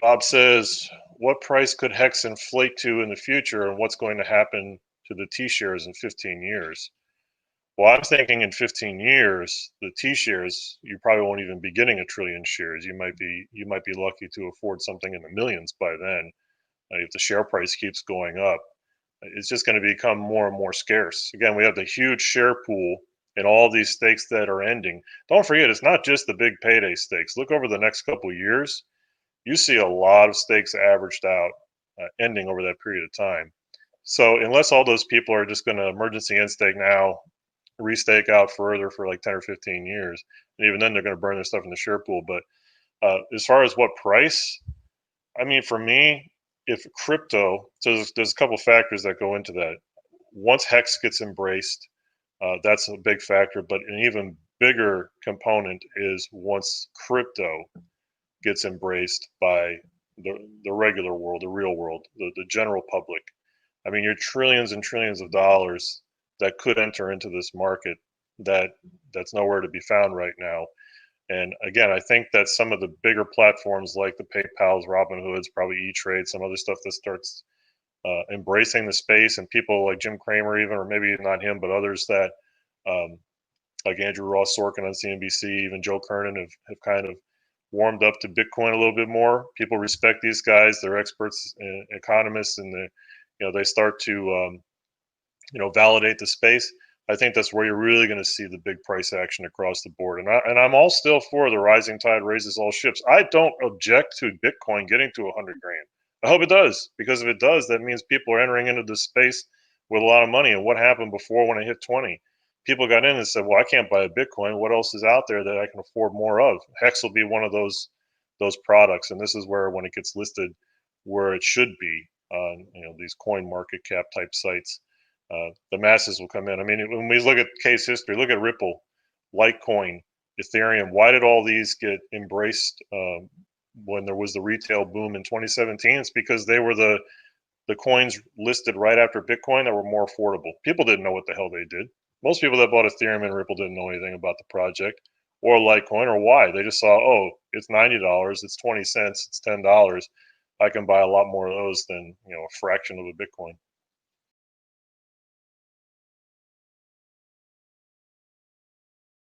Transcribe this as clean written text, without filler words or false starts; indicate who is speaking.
Speaker 1: Bob says, what price could HEX inflate to in the future, and what's going to happen to the T shares in 15 years? Well, I'm thinking in 15 years, the T shares, you probably won't even be getting a trillion shares. You might be lucky to afford something in the millions by then. If the share price keeps going up, it's just going to become more and more scarce. Again, we have the huge share pool and all these stakes that are ending. Don't forget, it's not just the big payday stakes. Look over the next couple of years, you see a lot of stakes averaged out, ending over that period of time. So unless all those people are just going to emergency end stake now, restake out further for like 10 or 15 years, and even then they're going to burn their stuff in the share pool. But as far as what price, I mean, for me, if crypto, so there's a couple factors that go into that. Once HEX gets embraced, that's a big factor. But an even bigger component is once crypto gets embraced by the regular world, the real world, the general public. I mean, you're trillions and trillions of dollars that could enter into this market that's nowhere to be found right now. And again, I think that some of the bigger platforms like the PayPal's, Robinhood's, probably E-Trade, some other stuff that starts embracing the space, and people like Jim Cramer, even, or maybe not him, but others that, like Andrew Ross Sorkin on CNBC, even Joe Kernan, have kind of warmed up to Bitcoin a little bit more. People respect these guys; they're experts, economists, and they start to validate the space. I think that's where you're really going to see the big price action across the board. And I'm all still for the rising tide raises all ships. I don't object to Bitcoin getting to 100 grand. I hope it does, because if it does, that means people are entering into this space with a lot of money. And what happened before when it hit 20? People got in and said, "Well, I can't buy a Bitcoin. What else is out there that I can afford more of?" HEX will be one of those products, and this is where, when it gets listed, where it should be on these coin market cap type sites, the masses will come in. I mean, when we look at case history, look at Ripple, Litecoin, Ethereum. Why did all these get embraced when there was the retail boom in 2017? It's because they were the coins listed right after Bitcoin that were more affordable. People didn't know what the hell they did. Most people that bought Ethereum and Ripple didn't know anything about the project or Litecoin or why. They just saw, oh, it's $90, it's 20 cents, it's $10. I can buy a lot more of those than a fraction of a Bitcoin.